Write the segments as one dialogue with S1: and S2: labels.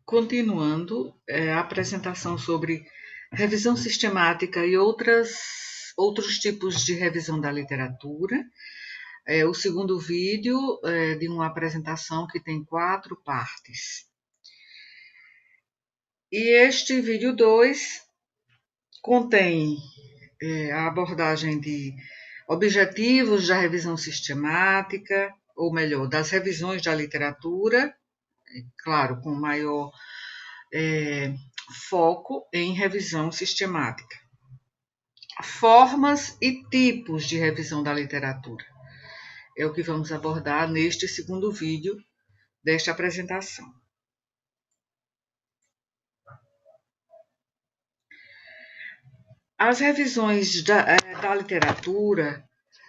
S1: Continuando a apresentação sobre revisão sistemática e outros tipos de revisão da literatura. O segundo vídeo de uma apresentação que tem 4 partes. E este vídeo 2 contém a abordagem de objetivos da revisão sistemática, ou melhor, das revisões da literatura, claro, com maior foco em revisão sistemática. Formas e tipos de revisão da literatura. É o que vamos abordar neste segundo vídeo desta apresentação. As revisões da literatura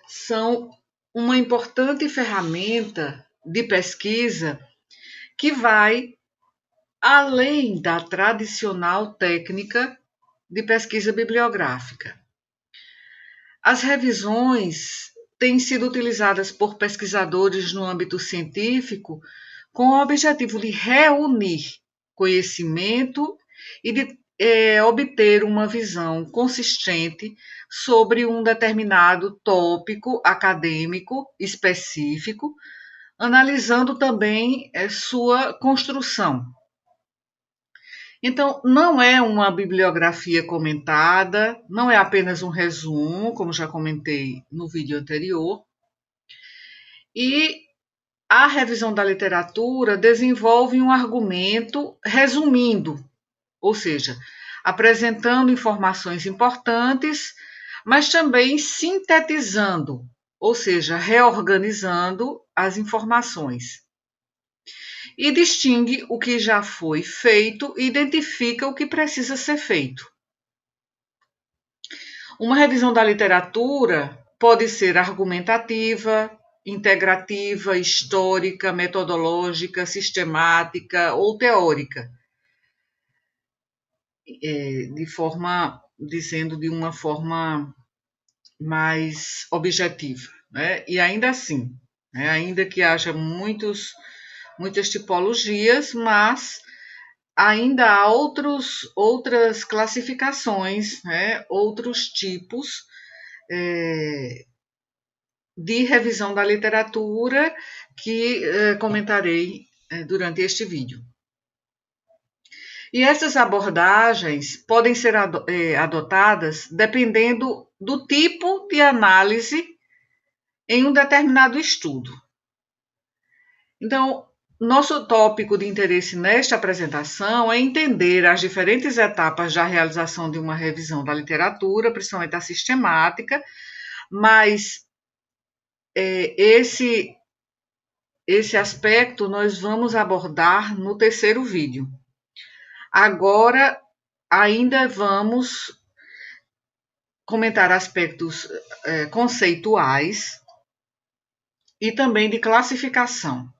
S1: são uma importante ferramenta de pesquisa que vai além da tradicional técnica de pesquisa bibliográfica. As revisões têm sido utilizadas por pesquisadores no âmbito científico com o objetivo de reunir conhecimento e de obter uma visão consistente sobre um determinado tópico acadêmico específico, analisando também sua construção. Então, não é uma bibliografia comentada, não é apenas um resumo, como já comentei no vídeo anterior. E a revisão da literatura desenvolve um argumento resumindo, ou seja, apresentando informações importantes, mas também sintetizando, ou seja, reorganizando as informações. E distingue o que já foi feito e identifica o que precisa ser feito. Uma revisão da literatura pode ser argumentativa, integrativa, histórica, metodológica, sistemática ou teórica, de uma forma mais objetiva, né? E ainda assim, né? Ainda que haja muitas tipologias, mas ainda há outras classificações, né? Outros tipos de revisão da literatura que comentarei durante este vídeo. E essas abordagens podem ser adotadas dependendo do tipo de análise em um determinado estudo. Então, nosso tópico de interesse nesta apresentação é entender as diferentes etapas da realização de uma revisão da literatura, principalmente a sistemática, mas esse aspecto nós vamos abordar no terceiro vídeo. Agora, ainda vamos comentar aspectos conceituais e também de classificação.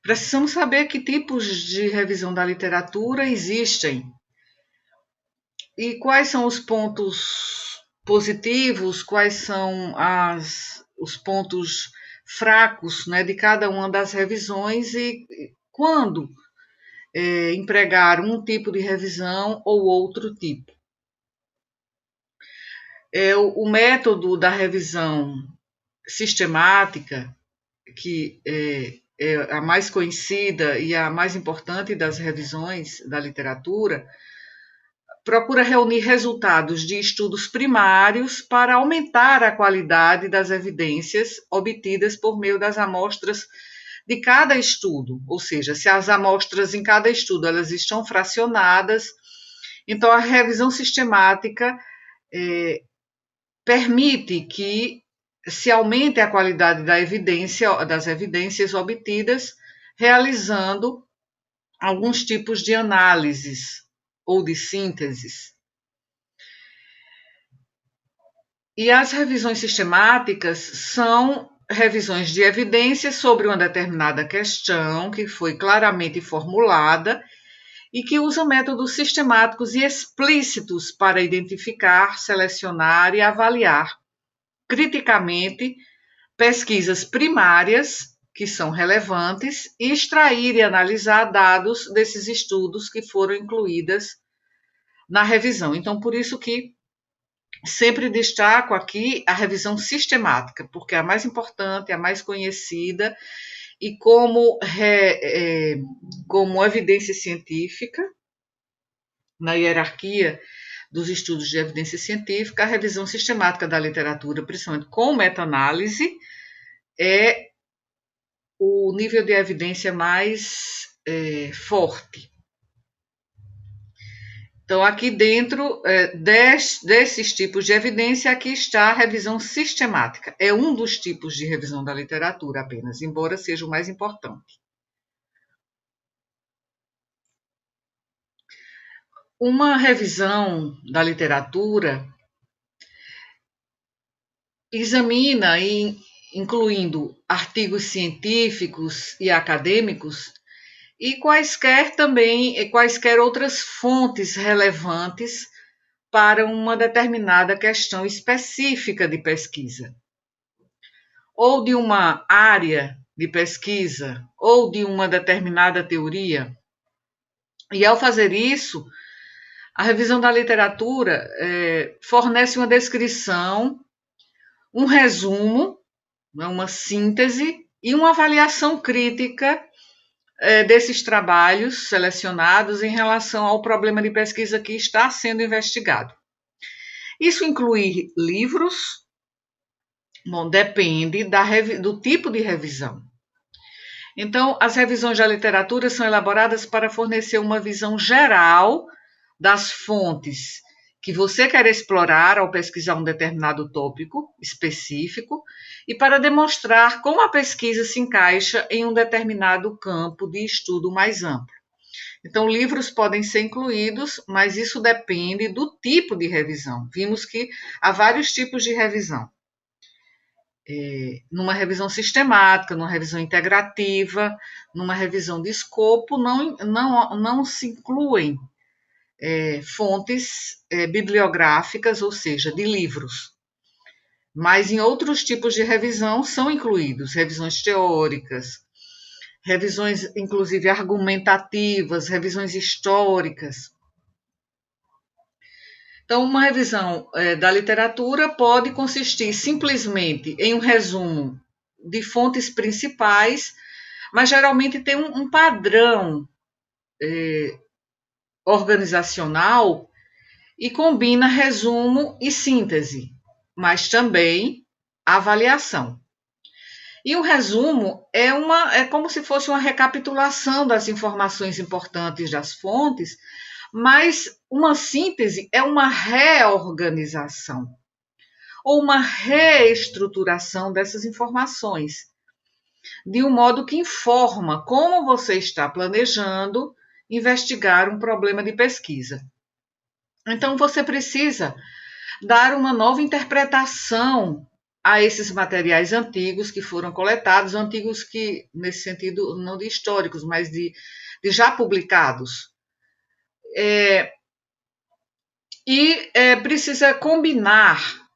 S1: Precisamos saber que tipos de revisão da literatura existem e quais são os pontos positivos, quais são os pontos fracos, né, de cada uma das revisões e quando empregar um tipo de revisão ou outro tipo. O método da revisão sistemática, que é a mais conhecida e a mais importante das revisões da literatura, procura reunir resultados de estudos primários para aumentar a qualidade das evidências obtidas por meio das amostras de cada estudo, ou seja, se as amostras em cada estudo elas estão fracionadas, então a revisão sistemática permite que se aumente a qualidade das evidências obtidas, realizando alguns tipos de análises ou de sínteses. E as revisões sistemáticas são revisões de evidências sobre uma determinada questão que foi claramente formulada e que usam métodos sistemáticos e explícitos para identificar, selecionar e avaliar criticamente pesquisas primárias que são relevantes e extrair e analisar dados desses estudos que foram incluídos na revisão. Então, por isso que sempre destaco aqui a revisão sistemática, porque é a mais importante, a mais conhecida e como evidência científica, na hierarquia dos estudos de evidência científica, a revisão sistemática da literatura, principalmente com meta-análise, é o nível de evidência mais forte. Então, aqui dentro desses tipos de evidência, aqui está a revisão sistemática. É um dos tipos de revisão da literatura apenas, embora seja o mais importante. Uma revisão da literatura examina, incluindo artigos científicos e acadêmicos, e quaisquer outras fontes relevantes para uma determinada questão específica de pesquisa, ou de uma área de pesquisa, ou de uma determinada teoria. E ao fazer isso, a revisão da literatura fornece uma descrição, um resumo, uma síntese e uma avaliação crítica desses trabalhos selecionados em relação ao problema de pesquisa que está sendo investigado. Isso inclui livros? Bom, depende do tipo de revisão. Então, as revisões da literatura são elaboradas para fornecer uma visão geral das fontes que você quer explorar ao pesquisar um determinado tópico específico e para demonstrar como a pesquisa se encaixa em um determinado campo de estudo mais amplo. Então, livros podem ser incluídos, mas isso depende do tipo de revisão. Vimos que há vários tipos de revisão. Numa revisão sistemática, numa revisão integrativa, numa revisão de escopo, não se incluem fontes bibliográficas, ou seja, de livros. Mas em outros tipos de revisão são incluídos revisões teóricas, revisões inclusive argumentativas, revisões históricas. Então, uma revisão da literatura pode consistir simplesmente em um resumo de fontes principais, mas geralmente tem um padrão organizacional e combina resumo e síntese, mas também avaliação. E o resumo é como se fosse uma recapitulação das informações importantes das fontes, mas uma síntese é uma reorganização ou uma reestruturação dessas informações, de um modo que informa como você está planejando investigar um problema de pesquisa. Então, você precisa dar uma nova interpretação a esses materiais antigos que foram coletados, antigos que, nesse sentido, não de históricos, mas de já publicados. Precisa combinar,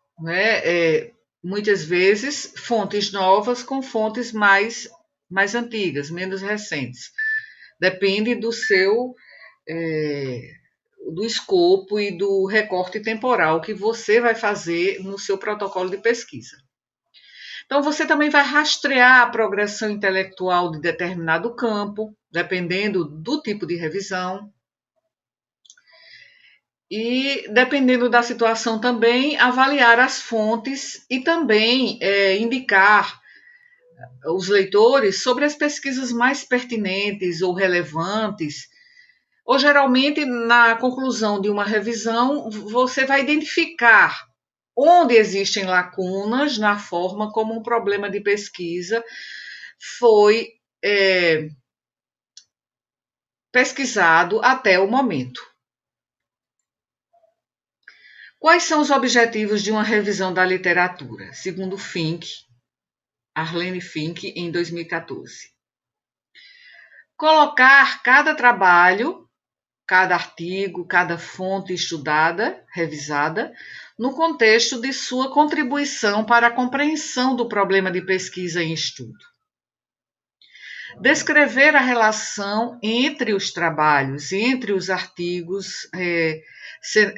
S1: muitas vezes, fontes novas com fontes mais antigas, menos recentes. Depende do seu do escopo e do recorte temporal que você vai fazer no seu protocolo de pesquisa. Então, você também vai rastrear a progressão intelectual de determinado campo, dependendo do tipo de revisão. E, dependendo da situação também, avaliar as fontes e também indicar os leitores sobre as pesquisas mais pertinentes ou relevantes. Ou, geralmente, na conclusão de uma revisão, você vai identificar onde existem lacunas na forma como um problema de pesquisa foi pesquisado até o momento. Quais são os objetivos de uma revisão da literatura, segundo Arlene Fink, em 2014? Colocar cada trabalho, cada artigo, cada fonte estudada, revisada, no contexto de sua contribuição para a compreensão do problema de pesquisa em estudo. Descrever a relação entre os trabalhos, entre os artigos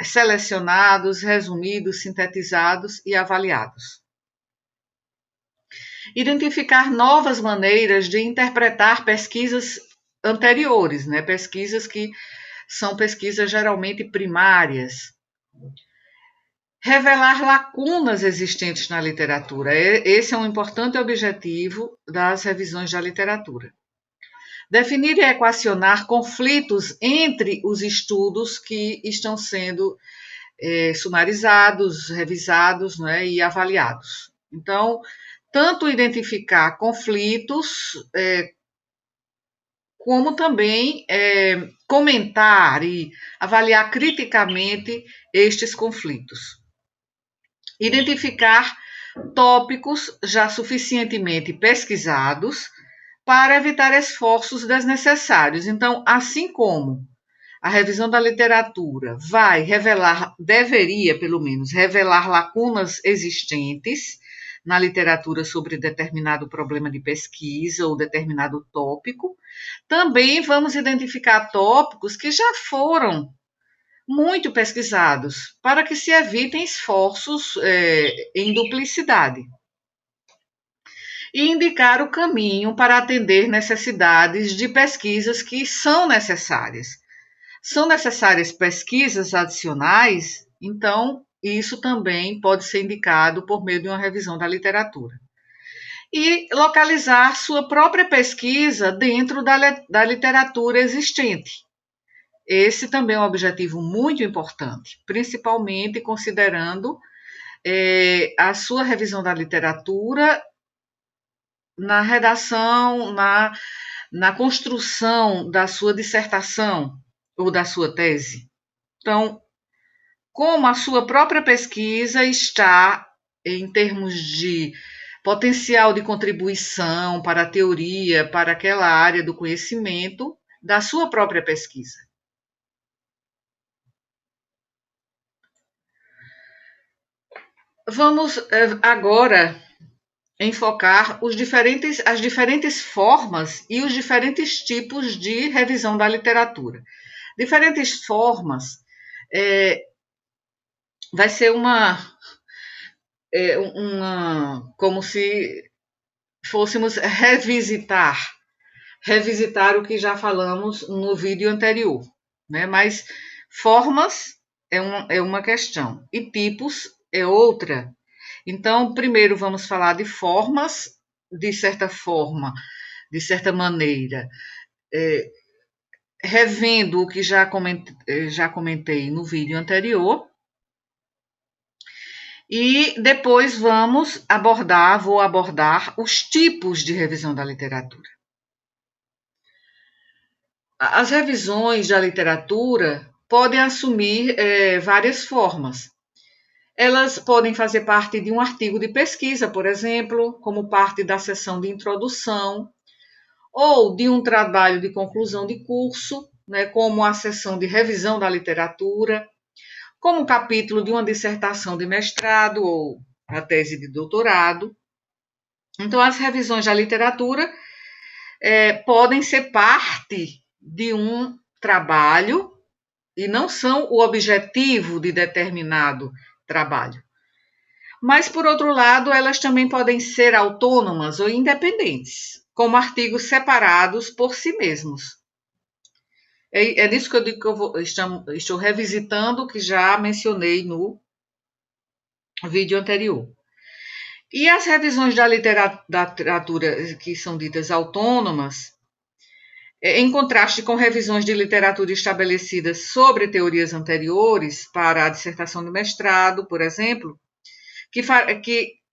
S1: selecionados, resumidos, sintetizados e avaliados. Identificar novas maneiras de interpretar pesquisas anteriores, né? Pesquisas que são pesquisas geralmente primárias. Revelar lacunas existentes na literatura. Esse é um importante objetivo das revisões da literatura. Definir e equacionar conflitos entre os estudos que estão sendo sumarizados, revisados, né, e avaliados. Então, tanto identificar conflitos, como também comentar e avaliar criticamente estes conflitos. Identificar tópicos já suficientemente pesquisados para evitar esforços desnecessários. Então, assim como a revisão da literatura vai revelar, deveria pelo menos, revelar lacunas existentes na literatura sobre determinado problema de pesquisa ou determinado tópico, também vamos identificar tópicos que já foram muito pesquisados, para que se evitem esforços em duplicidade. E indicar o caminho para atender necessidades de pesquisas que são necessárias. São necessárias pesquisas adicionais, então isso também pode ser indicado por meio de uma revisão da literatura. E localizar sua própria pesquisa dentro da literatura existente. Esse também é um objetivo muito importante, principalmente considerando a sua revisão da literatura na redação, na construção da sua dissertação ou da sua tese. Então, como a sua própria pesquisa está em termos de potencial de contribuição para a teoria, para aquela área do conhecimento da sua própria pesquisa. Vamos agora enfocar as diferentes formas e os diferentes tipos de revisão da literatura. Diferentes formas vai ser como se fôssemos revisitar o que já falamos no vídeo anterior, né? Mas formas é uma questão e tipos é outra. Então, primeiro vamos falar de formas, de certa forma, de certa maneira, revendo o que já comentei no vídeo anterior. E depois vou abordar os tipos de revisão da literatura. As revisões da literatura podem assumir várias formas. Elas podem fazer parte de um artigo de pesquisa, por exemplo, como parte da seção de introdução, ou de um trabalho de conclusão de curso, né, como a seção de revisão da literatura, como um capítulo de uma dissertação de mestrado ou a tese de doutorado. Então, as revisões da literatura podem ser parte de um trabalho e não são o objetivo de determinado trabalho. Mas, por outro lado, elas também podem ser autônomas ou independentes, como artigos separados por si mesmos. É disso que eu digo que estou revisitando o que já mencionei no vídeo anterior. E as revisões da literatura que são ditas autônomas, em contraste com revisões de literatura estabelecidas sobre teorias anteriores para a dissertação de mestrado, por exemplo,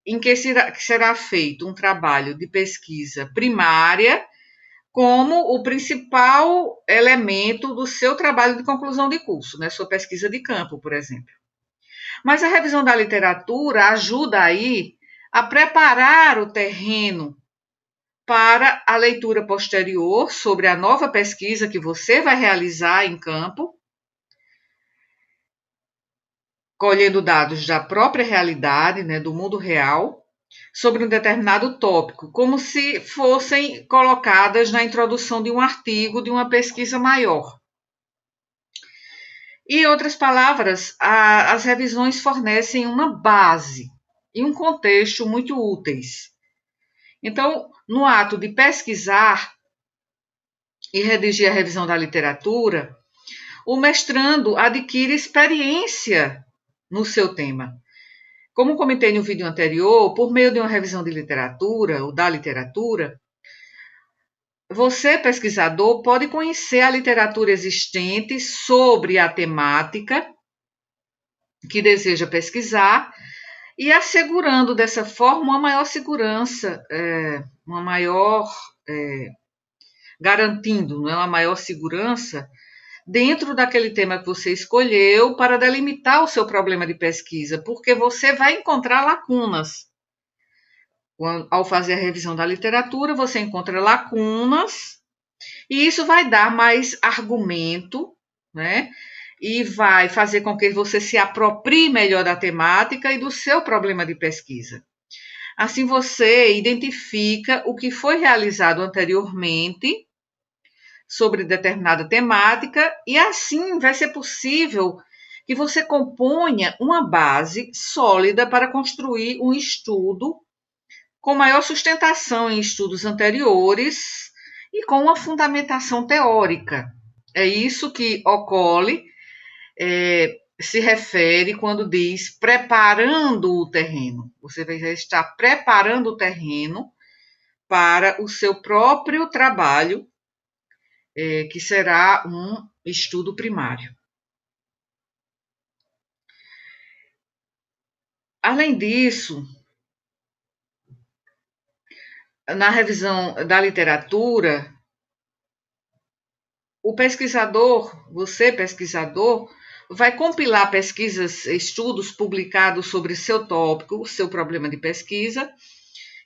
S1: em que será feito um trabalho de pesquisa primária como o principal elemento do seu trabalho de conclusão de curso, né, sua pesquisa de campo, por exemplo. Mas a revisão da literatura ajuda aí a preparar o terreno para a leitura posterior sobre a nova pesquisa que você vai realizar em campo, colhendo dados da própria realidade, né, do mundo real, sobre um determinado tópico, como se fossem colocadas na introdução de um artigo, de uma pesquisa maior. Em outras palavras, as revisões fornecem uma base e um contexto muito úteis. Então, no ato de pesquisar e redigir a revisão da literatura, o mestrando adquire experiência no seu tema. Como comentei no vídeo anterior, por meio de uma revisão de literatura ou da literatura, você, pesquisador, pode conhecer a literatura existente sobre a temática que deseja pesquisar e assegurando dessa forma uma maior segurança, garantindo, uma maior segurança dentro daquele tema que você escolheu para delimitar o seu problema de pesquisa, porque você vai encontrar lacunas. Ao fazer a revisão da literatura, você encontra lacunas e isso vai dar mais argumento, né? E vai fazer com que você se aproprie melhor da temática e do seu problema de pesquisa. Assim, você identifica o que foi realizado anteriormente sobre determinada temática e assim vai ser possível que você componha uma base sólida para construir um estudo com maior sustentação em estudos anteriores e com uma fundamentação teórica. É isso que Okole se refere quando diz preparando o terreno. Você vai estar preparando o terreno para o seu próprio trabalho, que será um estudo primário. Além disso, na revisão da literatura, o pesquisador, você pesquisador, vai compilar pesquisas, estudos publicados sobre seu tópico, seu problema de pesquisa,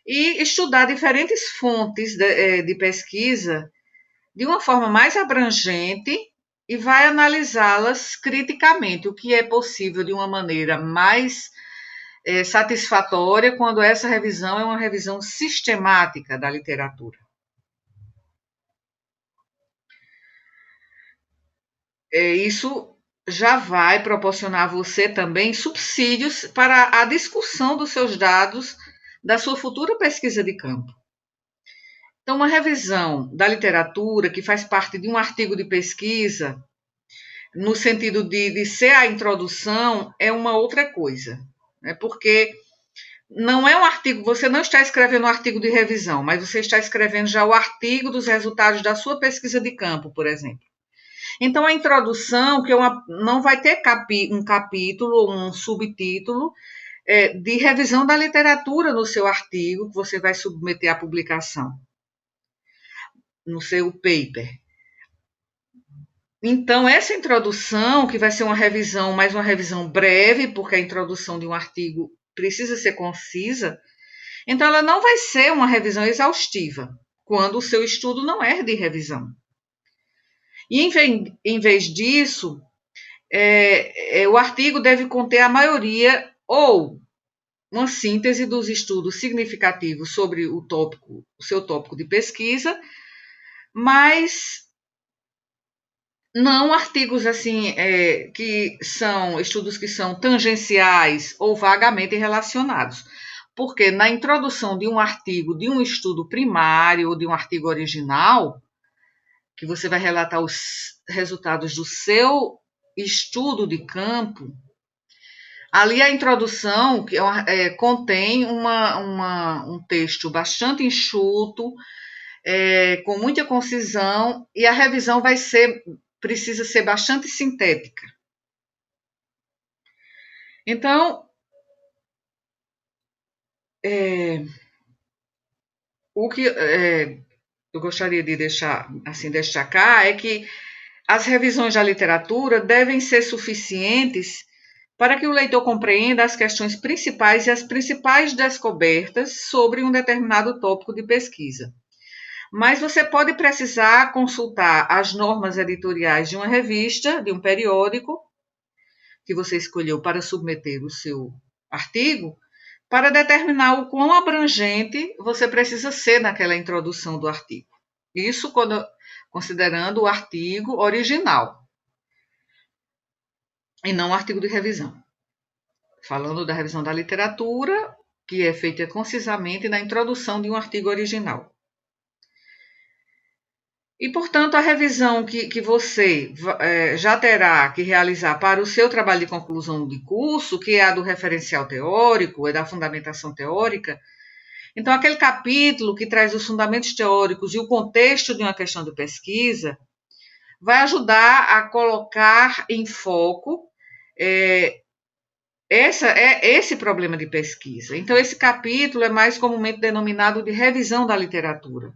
S1: e estudar diferentes fontes de pesquisa de uma forma mais abrangente e vai analisá-las criticamente, o que é possível de uma maneira mais satisfatória quando essa revisão é uma revisão sistemática da literatura. Isso já vai proporcionar a você também subsídios para a discussão dos seus dados da sua futura pesquisa de campo. Então, uma revisão da literatura que faz parte de um artigo de pesquisa, no sentido de ser a introdução, é uma outra coisa, né? Porque não é um artigo, você não está escrevendo um artigo de revisão, mas você está escrevendo já o artigo dos resultados da sua pesquisa de campo, por exemplo. Então, a introdução, que não vai ter um capítulo, um subtítulo de revisão da literatura no seu artigo, que você vai submeter à publicação, no seu paper. Então, essa introdução, que vai ser uma revisão, mas uma revisão breve, porque a introdução de um artigo precisa ser concisa, então ela não vai ser uma revisão exaustiva, quando o seu estudo não é de revisão. E, em vez disso, o artigo deve conter a maioria ou uma síntese dos estudos significativos sobre o seu tópico de pesquisa, mas não artigos assim que são estudos que são tangenciais ou vagamente relacionados. Porque na introdução de um artigo, de um estudo primário ou de um artigo original, que você vai relatar os resultados do seu estudo de campo, ali a introdução contém um texto bastante enxuto, com muita concisão, e a revisão precisa ser bastante sintética. Então, o que eu gostaria de destacar é que as revisões da literatura devem ser suficientes para que o leitor compreenda as questões principais e as principais descobertas sobre um determinado tópico de pesquisa. Mas você pode precisar consultar as normas editoriais de uma revista, de um periódico, que você escolheu para submeter o seu artigo, para determinar o quão abrangente você precisa ser naquela introdução do artigo. Isso considerando o artigo original e não o artigo de revisão. Falando da revisão da literatura, que é feita concisamente na introdução de um artigo original. E, portanto, a revisão que você já terá que realizar para o seu trabalho de conclusão de curso, que é a do referencial teórico, é da fundamentação teórica, então, aquele capítulo que traz os fundamentos teóricos e o contexto de uma questão de pesquisa, vai ajudar a colocar em foco esse problema de pesquisa. Então, esse capítulo é mais comumente denominado de revisão da literatura.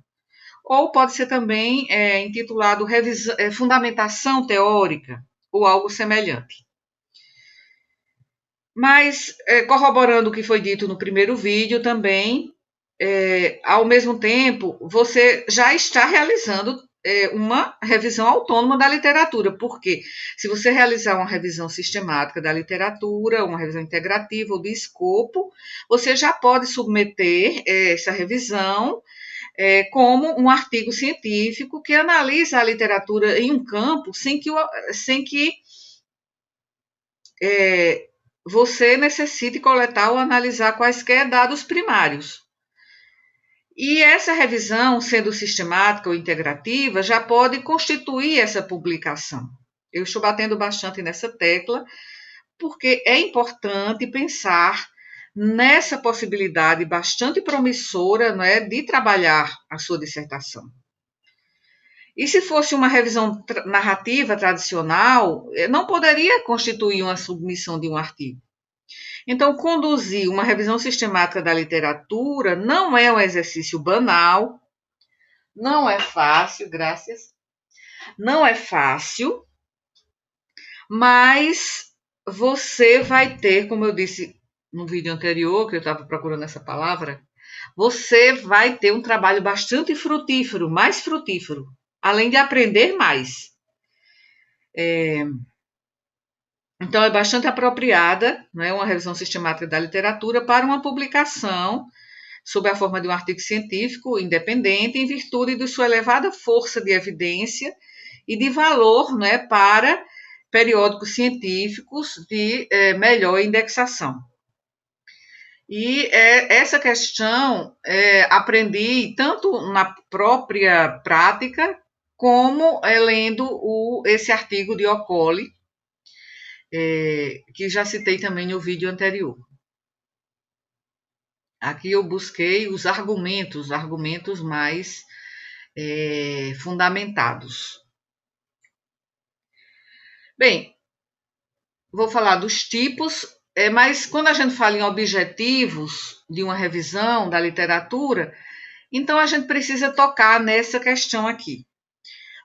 S1: Ou pode ser também intitulado fundamentação teórica, ou algo semelhante. Mas, corroborando o que foi dito no primeiro vídeo também, ao mesmo tempo, você já está realizando uma revisão autônoma da literatura, porque se você realizar uma revisão sistemática da literatura, uma revisão integrativa ou de escopo, você já pode submeter essa revisão como um artigo científico que analisa a literatura em um campo sem que você necessite coletar ou analisar quaisquer dados primários. E essa revisão, sendo sistemática ou integrativa, já pode constituir essa publicação. Eu estou batendo bastante nessa tecla, porque é importante pensar nessa possibilidade bastante promissora, não é, de trabalhar a sua dissertação. E se fosse uma revisão narrativa tradicional, não poderia constituir uma submissão de um artigo. Então, conduzir uma revisão sistemática da literatura não é um exercício banal, não é fácil, não é fácil, mas você vai ter, como eu disse no vídeo anterior, que eu estava procurando essa palavra, você vai ter um trabalho bastante frutífero, mais frutífero, além de aprender mais. Então, é bastante apropriada, né, uma revisão sistemática da literatura para uma publicação sob a forma de um artigo científico independente, em virtude de sua elevada força de evidência e de valor, né, para periódicos científicos de melhor indexação. E essa questão aprendi tanto na própria prática, como lendo esse artigo de Okoli, que já citei também no vídeo anterior. Aqui eu busquei os argumentos mais fundamentados. Bem, vou falar dos tipos, mas quando a gente fala em objetivos de uma revisão da literatura, então a gente precisa tocar nessa questão aqui.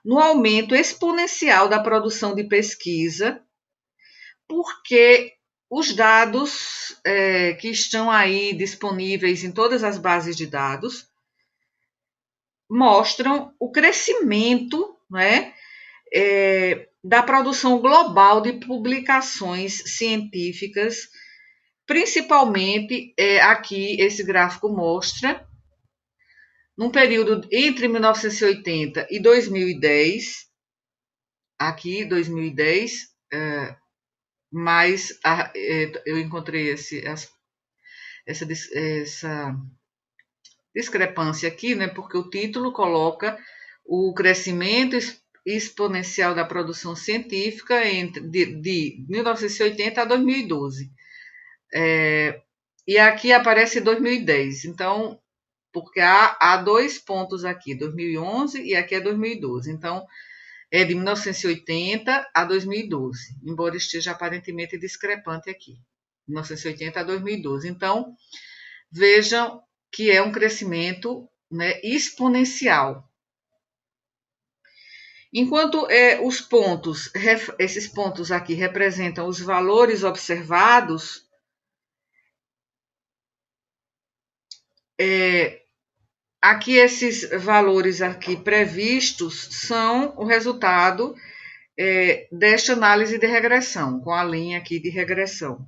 S1: No aumento exponencial da produção de pesquisa, porque os dados que estão aí disponíveis em todas as bases de dados mostram o crescimento, né, da produção global de publicações científicas, principalmente aqui esse gráfico mostra, num período entre 1980 e 2010, aqui 2010, mas eu encontrei essa discrepância aqui, né, porque o título coloca o crescimento exponencial da produção científica de 1980 a 2012. E aqui aparece 2010. Então, porque há dois pontos aqui, 2011 e aqui é 2012. Então, é de 1980 a 2012, embora esteja aparentemente discrepante aqui. 1980 a 2012. Então, vejam que é um crescimento, né, exponencial. Enquanto esses pontos aqui representam os valores observados, aqui esses valores aqui previstos são o resultado desta análise de regressão, com a linha aqui de regressão.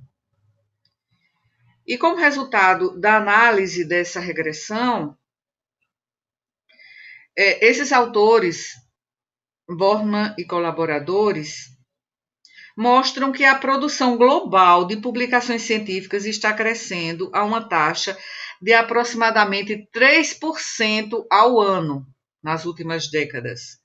S1: E como resultado da análise dessa regressão, esses autores, Borman e colaboradores, mostram que a produção global de publicações científicas está crescendo a uma taxa de aproximadamente 3% ao ano nas últimas décadas.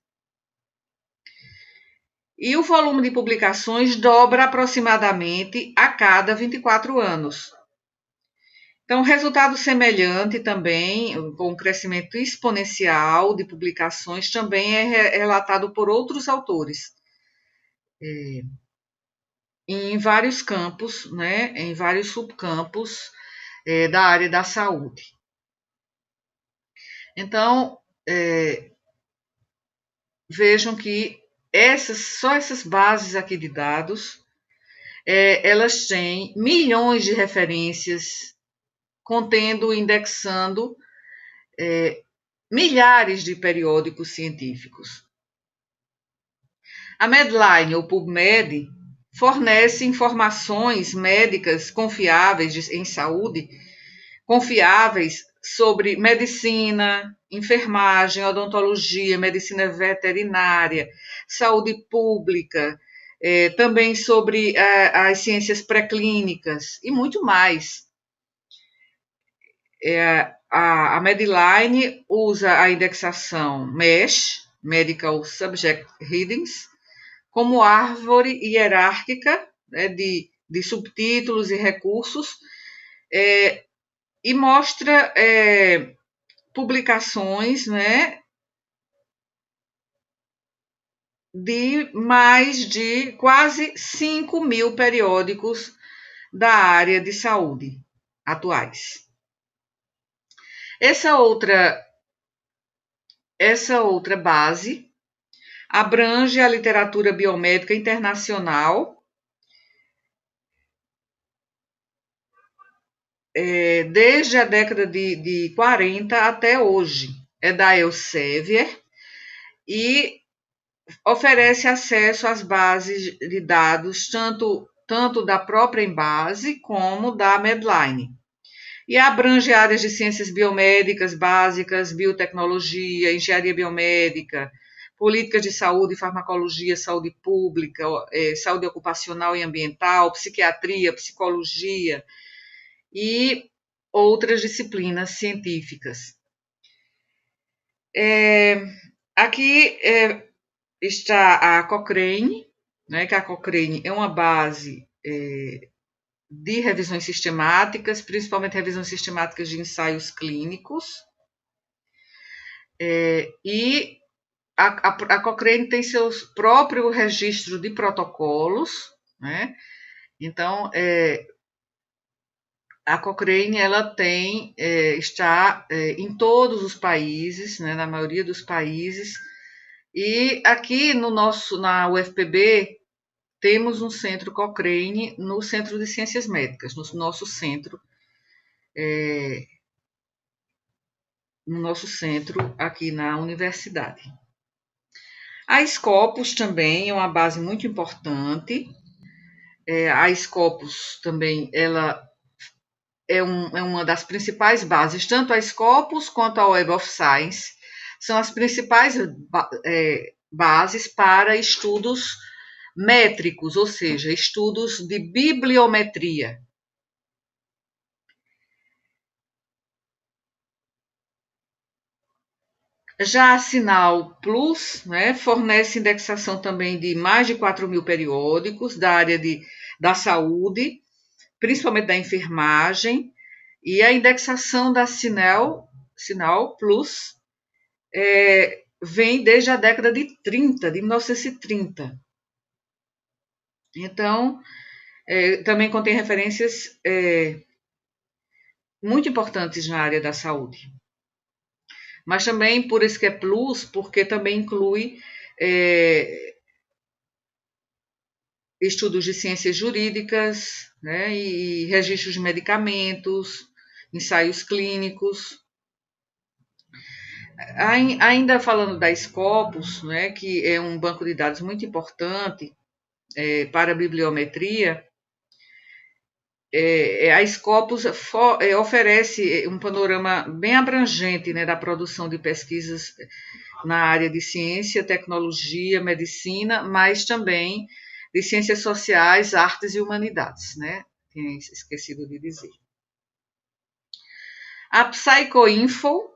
S1: E o volume de publicações dobra aproximadamente a cada 24 anos. Então, resultado semelhante também, com o crescimento exponencial de publicações, também é relatado por outros autores, em vários campos, né, em vários subcampos da área da saúde. Então, vejam que só essas bases aqui de dados, elas têm milhões de referências, contendo, indexando milhares de periódicos científicos. A Medline, ou PubMed, fornece informações médicas confiáveis em saúde, confiáveis sobre medicina, enfermagem, odontologia, medicina veterinária, saúde pública, também sobre as ciências pré-clínicas e muito mais. A Medline usa a indexação MESH, Medical Subject Headings, como árvore hierárquica, né, de subtítulos e recursos, e mostra publicações, né, de mais de quase 5.000 periódicos da área de saúde atuais. Essa outra base abrange a literatura biomédica internacional, desde a década de 40 até hoje. É da Elsevier e oferece acesso às bases de dados, tanto da própria Embase como da Medline. E abrange áreas de ciências biomédicas básicas, biotecnologia, engenharia biomédica, políticas de saúde, farmacologia, saúde pública, saúde ocupacional e ambiental, psiquiatria, psicologia e outras disciplinas científicas. Aqui está a Cochrane, né, que a Cochrane é uma base de revisões sistemáticas, principalmente revisões sistemáticas de ensaios clínicos, e a Cochrane tem seu próprio registro de protocolos, né? Então, a Cochrane ela está em todos os países, né, na maioria dos países, e aqui na UFPB temos um centro Cochrane no Centro de Ciências Médicas, no nosso centro aqui na universidade. A Scopus também é uma base muito importante. A Scopus também ela é uma das principais bases, tanto a Scopus quanto a Web of Science são as principais bases para estudos métricos, ou seja, estudos de bibliometria. Já a Sinal Plus, né, fornece indexação também de mais de 4.000 periódicos da área da saúde, principalmente da enfermagem, e a indexação da Sinal Plus vem desde a década de 1930. Então, também contém referências muito importantes na área da saúde. Mas também, por isso que é Plus, porque também inclui estudos de ciências jurídicas, né, e registros de medicamentos, ensaios clínicos. Ainda falando da Scopus, né, que é um banco de dados muito importante para a bibliometria, a Scopus oferece um panorama bem abrangente, né, da produção de pesquisas na área de ciência, tecnologia, medicina, mas também de ciências sociais, artes e humanidades, né? Tinha esquecido de dizer. A Psychoinfo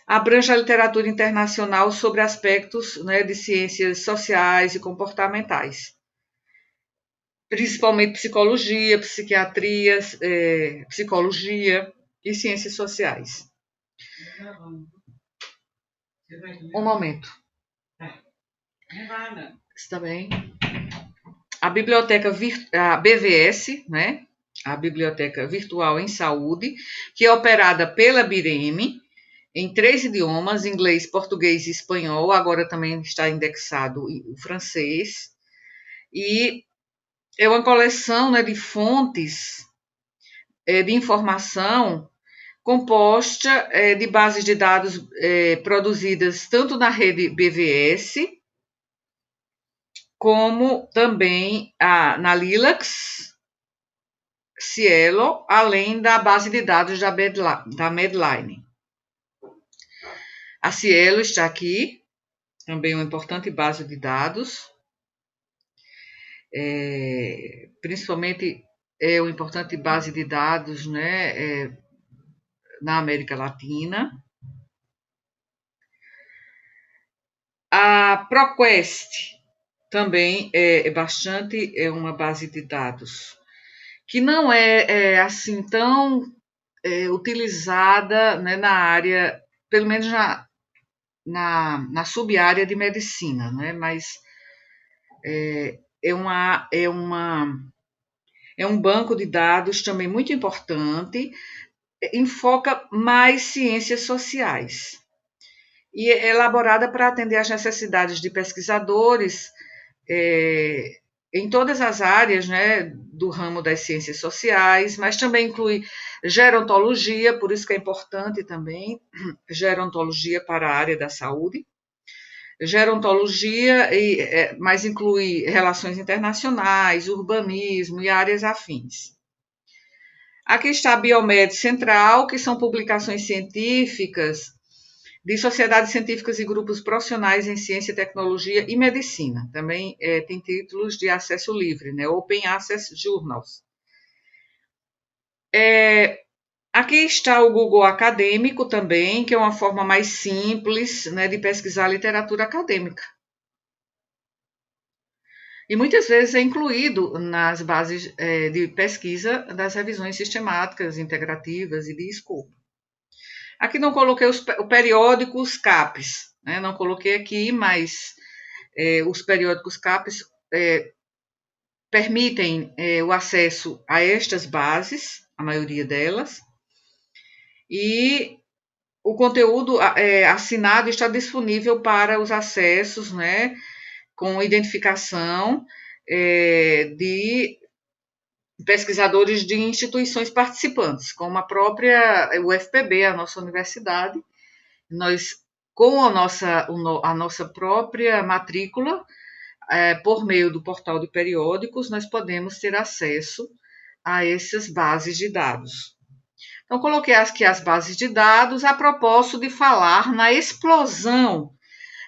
S1: abrange a literatura internacional sobre aspectos, né, de ciências sociais e comportamentais, principalmente psicologia, psiquiatria, psicologia e ciências sociais. Um momento. Está bem. A biblioteca, a BVS, né? A Biblioteca Virtual em Saúde, que é operada pela BIREME, em 3 idiomas, inglês, português e espanhol, agora também está indexado o francês, e é uma coleção, né, de fontes de informação composta de bases de dados produzidas tanto na rede BVS, como também na Lilacs, Cielo, além da base de dados da Medline. A Cielo está aqui, também uma importante base de dados, principalmente uma importante base de dados, né, na América Latina. A ProQuest também é uma base de dados que não é assim tão utilizada, né, na área, pelo menos na sub-área de medicina, né, mas é um banco de dados também muito importante, enfoca mais ciências sociais e é elaborada para atender às necessidades de pesquisadores em todas as áreas, né, do ramo das ciências sociais, mas também inclui gerontologia, por isso que é importante também gerontologia para a área da saúde, gerontologia, mas inclui relações internacionais, urbanismo e áreas afins. Aqui está a Biomed Central, que são publicações científicas de sociedades científicas e grupos profissionais em ciência, tecnologia e medicina. Também tem títulos de acesso livre, né? Open Access Journals. Aqui está o Google Acadêmico também, que é uma forma mais simples, né, de pesquisar literatura acadêmica. E muitas vezes é incluído nas bases de pesquisa das revisões sistemáticas, integrativas e de escopo. Aqui não coloquei o periódico, os CAPs, né? Não coloquei aqui, mas os periódicos CAPs permitem o acesso a estas bases, a maioria delas, e o conteúdo assinado está disponível para os acessos, né, com identificação de pesquisadores de instituições participantes, como a própria UFPB, a nossa universidade. Nós, com a nossa própria matrícula, por meio do portal de periódicos, nós podemos ter acesso a essas bases de dados. Então, coloquei aqui as bases de dados a propósito de falar na explosão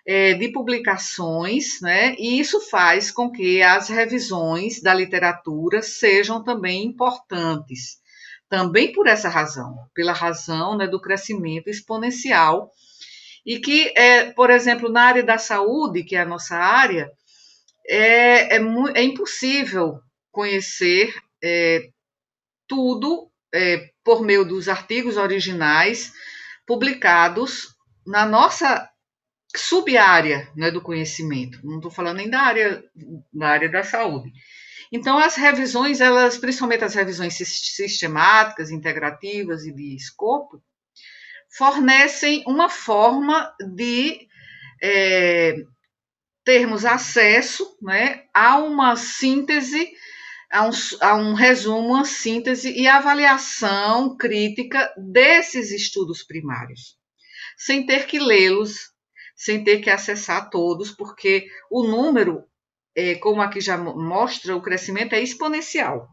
S1: de publicações, né? E isso faz com que as revisões da literatura sejam também importantes. Também por essa razão, pela razão, né, do crescimento exponencial. E que, por exemplo, na área da saúde, que é a nossa área, é impossível conhecer tudo por meio dos artigos originais publicados na nossa sub-área, né, do conhecimento. Não estou falando nem da área da saúde. Então, as revisões, elas, principalmente as revisões sistemáticas, integrativas e de escopo, fornecem uma forma de termos acesso, né, a uma síntese, a um resumo, uma síntese e avaliação crítica desses estudos primários, sem ter que lê-los, sem ter que acessar todos, porque o número, como aqui já mostra, o crescimento é exponencial.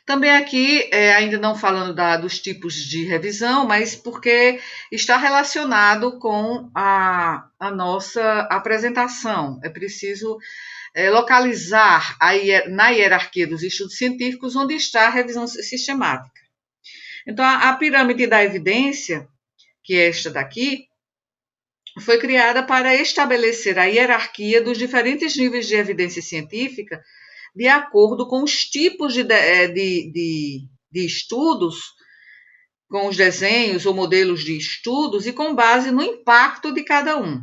S1: Também aqui, ainda não falando dos tipos de revisão, mas porque está relacionado com a nossa apresentação. É preciso localizar na hierarquia dos estudos científicos onde está a revisão sistemática. Então, a pirâmide da evidência, que é esta daqui, foi criada para estabelecer a hierarquia dos diferentes níveis de evidência científica de acordo com os tipos de estudos, com os desenhos ou modelos de estudos e com base no impacto de cada um.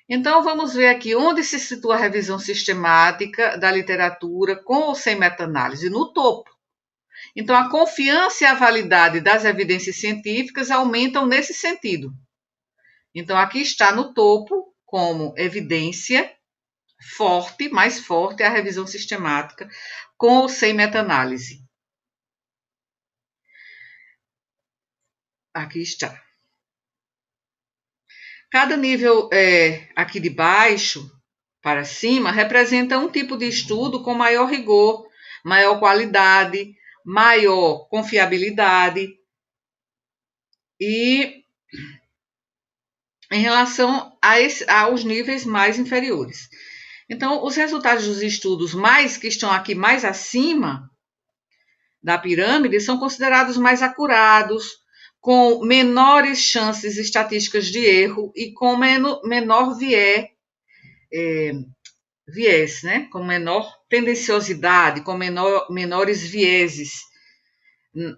S1: Então, vamos ver aqui onde se situa a revisão sistemática da literatura com ou sem meta-análise, no topo. Então, a confiança e a validade das evidências científicas aumentam nesse sentido. Então, aqui está no topo como evidência forte, mais forte, a revisão sistemática com ou sem meta-análise. Aqui está. Cada nível aqui de baixo para cima representa um tipo de estudo com maior rigor, maior qualidade, maior confiabilidade e em relação aos níveis mais inferiores. Então, os resultados dos estudos que estão aqui mais acima da pirâmide são considerados mais acurados, com menores chances estatísticas de erro e com menor viés, né? Com menor tendenciosidade, com menores vieses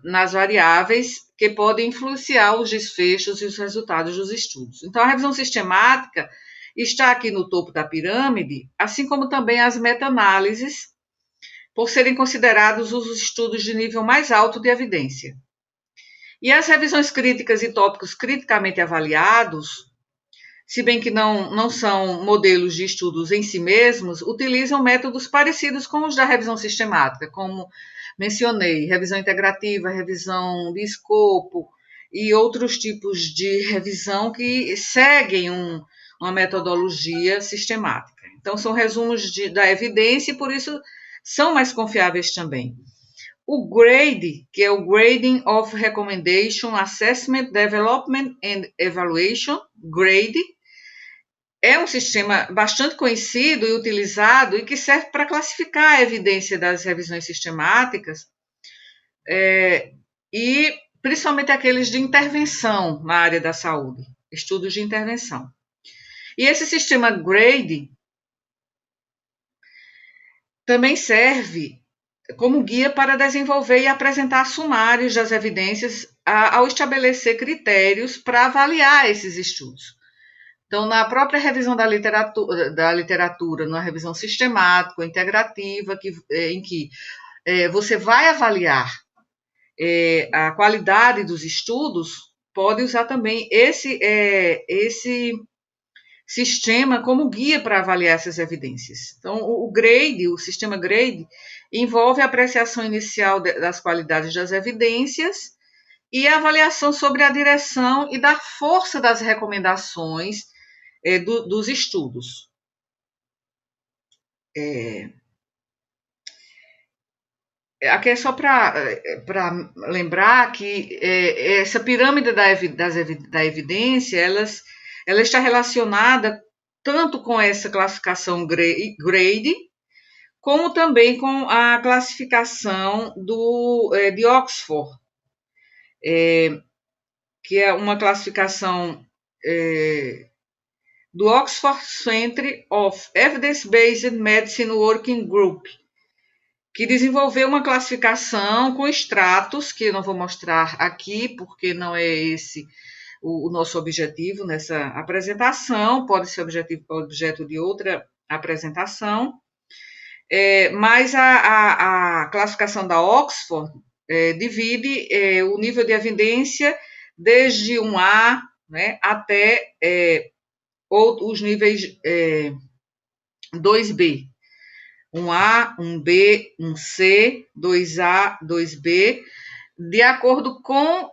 S1: nas variáveis que podem influenciar os desfechos e os resultados dos estudos. Então, a revisão sistemática está aqui no topo da pirâmide, assim como também as meta-análises, por serem considerados os estudos de nível mais alto de evidência. E as revisões críticas e tópicos criticamente avaliados, se bem que não são modelos de estudos em si mesmos, utilizam métodos parecidos com os da revisão sistemática, como mencionei, revisão integrativa, revisão de escopo e outros tipos de revisão que seguem uma metodologia sistemática. Então, são resumos da evidência e, por isso, são mais confiáveis também. O GRADE, que é o Grading of Recommendation, Assessment, Development and Evaluation, GRADE, é um sistema bastante conhecido e utilizado e que serve para classificar a evidência das revisões sistemáticas e principalmente aqueles de intervenção na área da saúde, estudos de intervenção. E esse sistema GRADE também serve como guia para desenvolver e apresentar sumários das evidências ao estabelecer critérios para avaliar esses estudos. Então, na própria revisão da literatura, numa revisão sistemática, integrativa, em que você vai avaliar a qualidade dos estudos, pode usar também esse sistema como guia para avaliar essas evidências. Então, o sistema GRADE, envolve a apreciação inicial das qualidades das evidências e a avaliação sobre a direção e da força das recomendações dos estudos. Aqui é só para lembrar que essa pirâmide da evidência, ela está relacionada tanto com essa classificação GRADE, como também com a classificação de Oxford, que é uma classificação do Oxford Centre of Evidence-Based Medicine Working Group, que desenvolveu uma classificação com estratos, que eu não vou mostrar aqui, porque não é esse o nosso objetivo nessa apresentação, pode ser objeto de outra apresentação, mas a classificação da Oxford divide o nível de evidência desde 1A, né, até os níveis 2B. 1A, 1B, 1C, 2A, 2B, de acordo com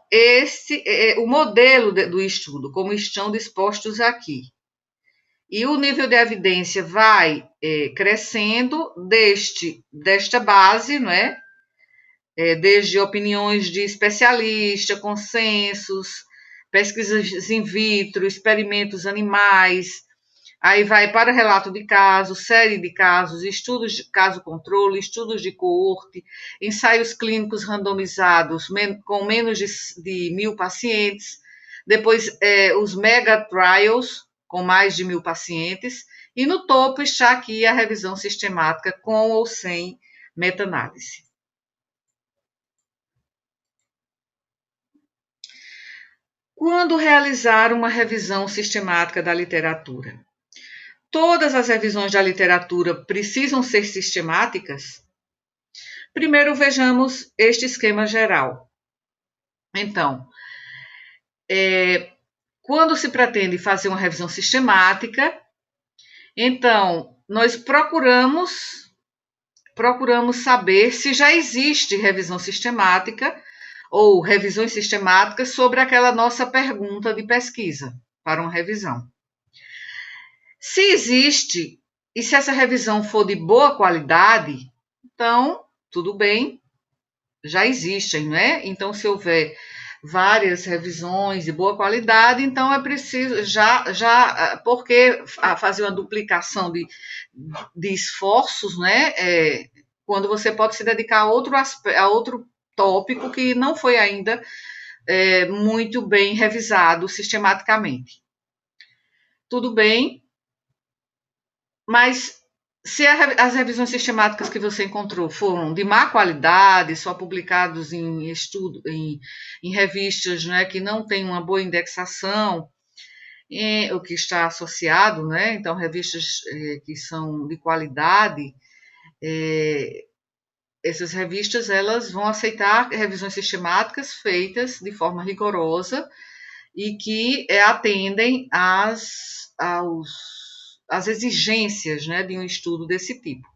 S1: o modelo do estudo, como estão dispostos aqui. E o nível de evidência vai crescendo desta base, não é? desde opiniões de especialista, consensos, pesquisas in vitro, experimentos animais, aí vai para relato de casos, série de casos, estudos de caso-controle, estudos de coorte, ensaios clínicos randomizados com menos de 1.000 pacientes, depois os mega trials, com mais de 1.000 pacientes, e no topo está aqui a revisão sistemática com ou sem meta-análise. Quando realizar uma revisão sistemática da literatura? Todas as revisões da literatura precisam ser sistemáticas? Primeiro vejamos este esquema geral. Então, quando se pretende fazer uma revisão sistemática, então nós procuramos saber se já existe revisão sistemática ou revisões sistemáticas sobre aquela nossa pergunta de pesquisa para uma revisão. Se existe, e se essa revisão for de boa qualidade, então, tudo bem, já existem, né? Então, se houver várias revisões de boa qualidade, então é preciso, porque fazer uma duplicação de esforços, né? Quando você pode se dedicar a outro tópico que não foi ainda muito bem revisado sistematicamente. Tudo bem, mas se as revisões sistemáticas que você encontrou foram de má qualidade, só publicados em revistas, né, que não têm uma boa indexação, o que está associado, né, então revistas que são de qualidade, essas revistas elas vão aceitar revisões sistemáticas feitas de forma rigorosa e que atendem às exigências, né, de um estudo desse tipo.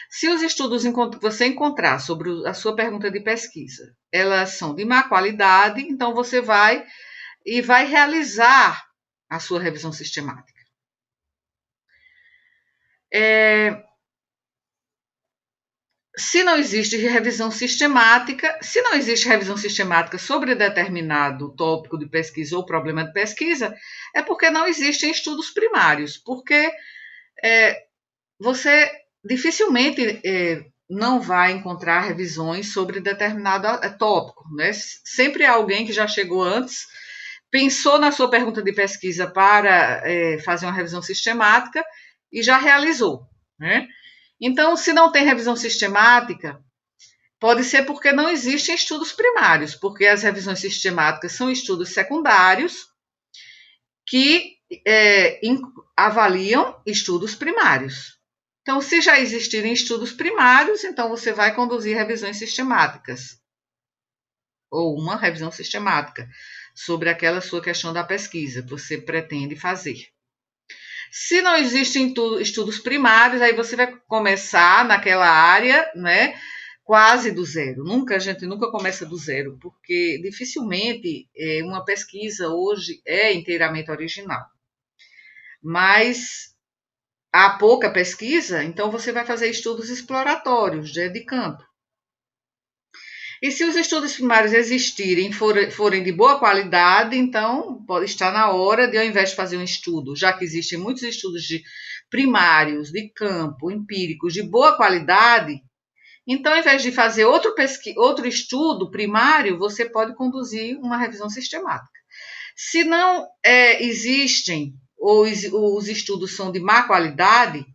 S1: Se os estudos que você encontrar sobre a sua pergunta de pesquisa, elas são de má qualidade, então você vai realizar a sua revisão sistemática. Se não existe revisão sistemática sobre determinado tópico de pesquisa ou problema de pesquisa, é porque não existem estudos primários, porque você dificilmente não vai encontrar revisões sobre determinado tópico, né? Sempre há alguém que já chegou antes, pensou na sua pergunta de pesquisa para fazer uma revisão sistemática e já realizou, né? Então, se não tem revisão sistemática, pode ser porque não existem estudos primários, porque as revisões sistemáticas são estudos secundários que avaliam estudos primários. Então, se já existirem estudos primários, então você vai conduzir revisões sistemáticas, ou uma revisão sistemática, sobre aquela sua questão da pesquisa que você pretende fazer. Se não existem estudos primários, aí você vai começar naquela área, né, quase do zero. A gente nunca começa do zero, porque dificilmente uma pesquisa hoje é inteiramente original. Mas há pouca pesquisa, então você vai fazer estudos exploratórios, de campo. E se os estudos primários existirem, forem de boa qualidade, então pode estar na hora de, ao invés de fazer um estudo, já que existem muitos estudos primários, de campo, empíricos, de boa qualidade, então, ao invés de fazer outro estudo primário, você pode conduzir uma revisão sistemática. Se não existem, ou os estudos são de má qualidade,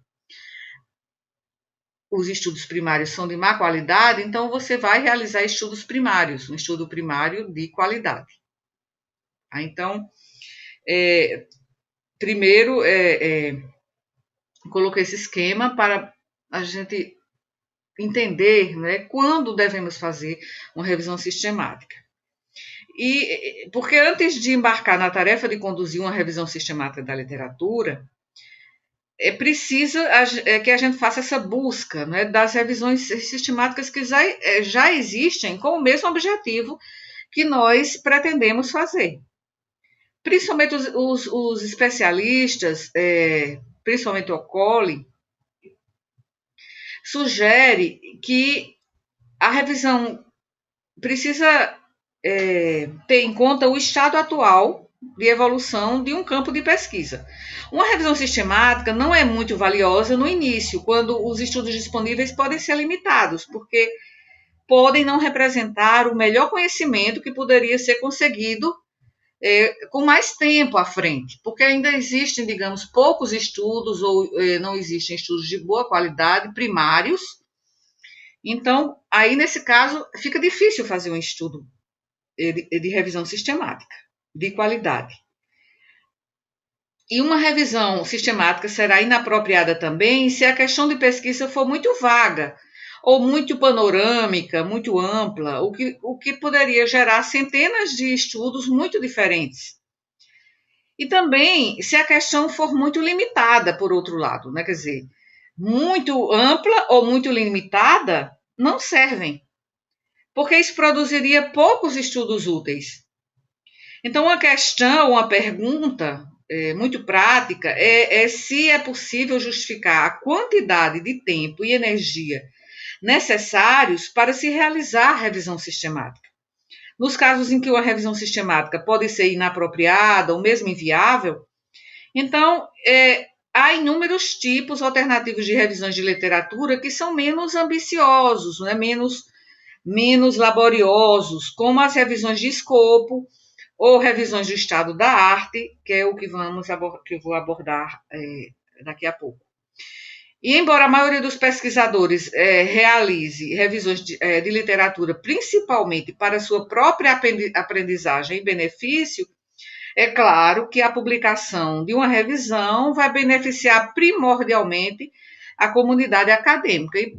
S1: os estudos primários são de má qualidade, então você vai realizar estudos primários, um estudo primário de qualidade. Então, primeiro, coloquei esse esquema para a gente entender, né, quando devemos fazer uma revisão sistemática. E porque antes de embarcar na tarefa de conduzir uma revisão sistemática da literatura, é preciso que a gente faça essa busca, né, das revisões sistemáticas que já existem com o mesmo objetivo que nós pretendemos fazer. Principalmente os especialistas, principalmente o Colley, sugere que a revisão precisa ter em conta o estado atual de evolução de um campo de pesquisa. Uma revisão sistemática não é muito valiosa no início, quando os estudos disponíveis podem ser limitados, porque podem não representar o melhor conhecimento que poderia ser conseguido com mais tempo à frente, porque ainda existem, digamos, poucos estudos ou não existem estudos de boa qualidade primários. Então, aí nesse caso, fica difícil fazer um estudo de revisão sistemática, de qualidade. E uma revisão sistemática será inapropriada também se a questão de pesquisa for muito vaga ou muito panorâmica, muito ampla, o que poderia gerar centenas de estudos muito diferentes. E também se a questão for muito limitada, por outro lado, né? Quer dizer, muito ampla ou muito limitada não servem, porque isso produziria poucos estudos úteis. Então, uma questão, uma pergunta muito prática é se é possível justificar a quantidade de tempo e energia necessários para se realizar a revisão sistemática. Nos casos em que uma revisão sistemática pode ser inapropriada ou mesmo inviável, então há inúmeros tipos alternativos de revisões de literatura que são menos ambiciosos, né? menos laboriosos, como as revisões de escopo ou revisões do estado da arte, que é o que eu vou abordar daqui a pouco. E embora a maioria dos pesquisadores realize revisões de literatura principalmente para sua própria aprendizagem e benefício, é claro que a publicação de uma revisão vai beneficiar primordialmente a comunidade acadêmica e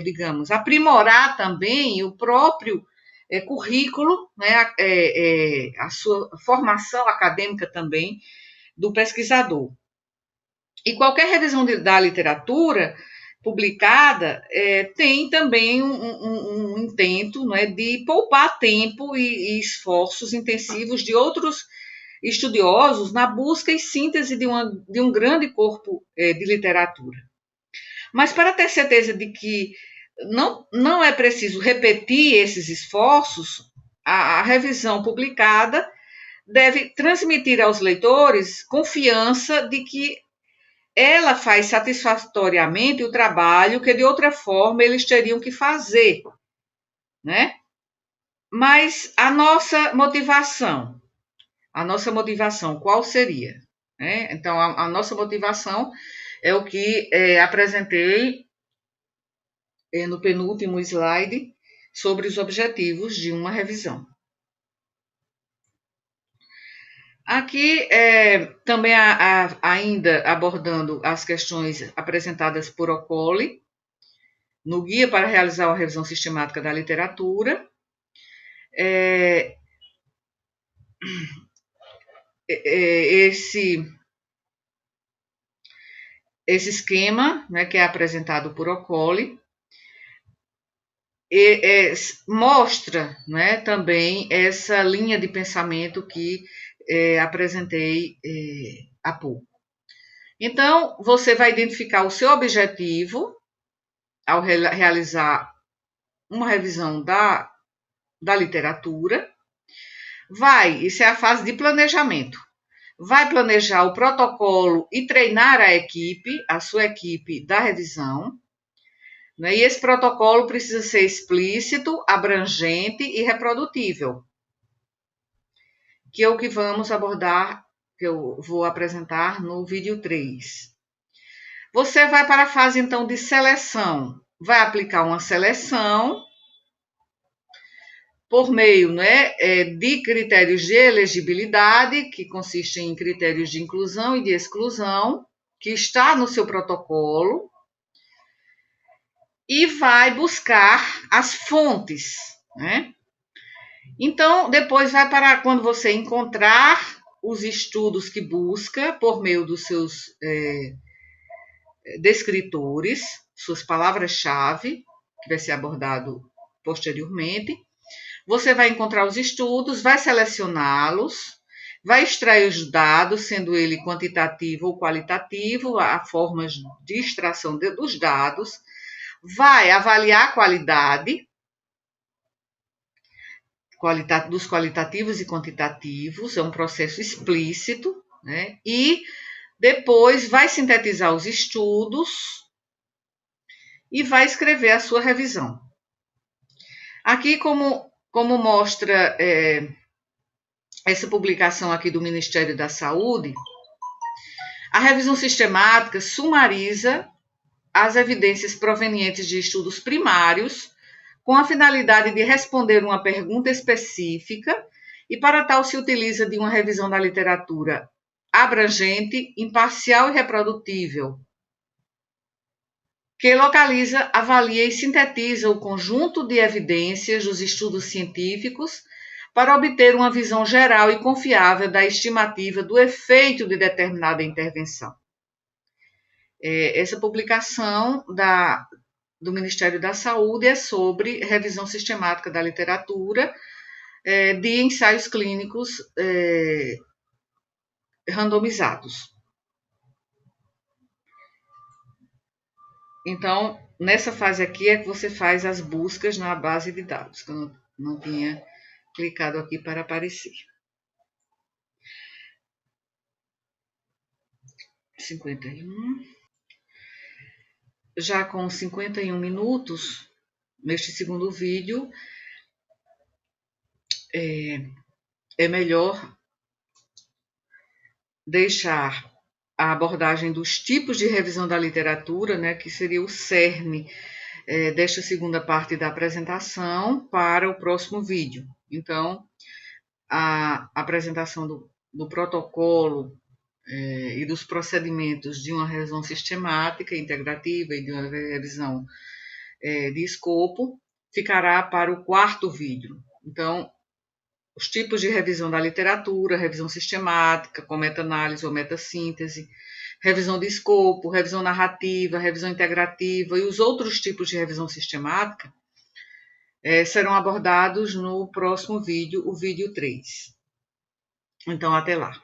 S1: digamos, aprimorar também o próprio currículo, né, a sua formação acadêmica também do pesquisador. E qualquer revisão da literatura publicada tem também um intento, né, de poupar tempo e esforços intensivos de outros estudiosos na busca e síntese de um grande corpo de literatura. Mas para ter certeza de que não é preciso repetir esses esforços, a revisão publicada deve transmitir aos leitores confiança de que ela faz satisfatoriamente o trabalho que de outra forma eles teriam que fazer, né? Mas a nossa motivação qual seria? Então, a nossa motivação é o que apresentei no penúltimo slide sobre os objetivos de uma revisão. Aqui, também ainda abordando as questões apresentadas por Occoli, no Guia para realizar uma revisão sistemática da literatura, esse esquema, né, que é apresentado por Occoli, mostra, né, também essa linha de pensamento que apresentei há pouco. Então, você vai identificar o seu objetivo ao realizar uma revisão da literatura. Isso é a fase de planejamento. Vai planejar o protocolo e treinar a sua equipe da revisão. Né? E esse protocolo precisa ser explícito, abrangente e reprodutível, que é o que vamos abordar, que eu vou apresentar no vídeo 3. Você vai para a fase, então, de seleção. Vai aplicar uma seleção por meio, né, de critérios de elegibilidade, que consistem em critérios de inclusão e de exclusão, que está no seu protocolo, e vai buscar as fontes, né? Então, depois vai para quando você encontrar os estudos que busca por meio dos seus descritores, suas palavras-chave, que vai ser abordado posteriormente. Você vai encontrar os estudos, vai selecioná-los, vai extrair os dados, sendo ele quantitativo ou qualitativo, há formas de extração dos dados, vai avaliar a qualidade, dos qualitativos e quantitativos, é um processo explícito, né? E depois vai sintetizar os estudos e vai escrever a sua revisão. Aqui, como mostra essa publicação aqui do Ministério da Saúde, a revisão sistemática sumariza as evidências provenientes de estudos primários com a finalidade de responder uma pergunta específica e para tal se utiliza de uma revisão da literatura abrangente, imparcial e reprodutível, que localiza, avalia e sintetiza o conjunto de evidências dos estudos científicos para obter uma visão geral e confiável da estimativa do efeito de determinada intervenção. Essa publicação do Ministério da Saúde é sobre revisão sistemática da literatura de ensaios clínicos randomizados. Então, nessa fase aqui é que você faz as buscas na base de dados, que eu não tinha clicado aqui para aparecer. 51. Já com 51 minutos, neste segundo vídeo, é melhor deixar a abordagem dos tipos de revisão da literatura, né, que seria o cerne desta segunda parte da apresentação, para o próximo vídeo. Então, a apresentação do protocolo e dos procedimentos de uma revisão sistemática, integrativa e de uma revisão de escopo ficará para o quarto vídeo. Então, os tipos de revisão da literatura, revisão sistemática, com meta-análise ou meta-síntese, revisão de escopo, revisão narrativa, revisão integrativa e os outros tipos de revisão sistemática serão abordados no próximo vídeo, o vídeo 3. Então, até lá.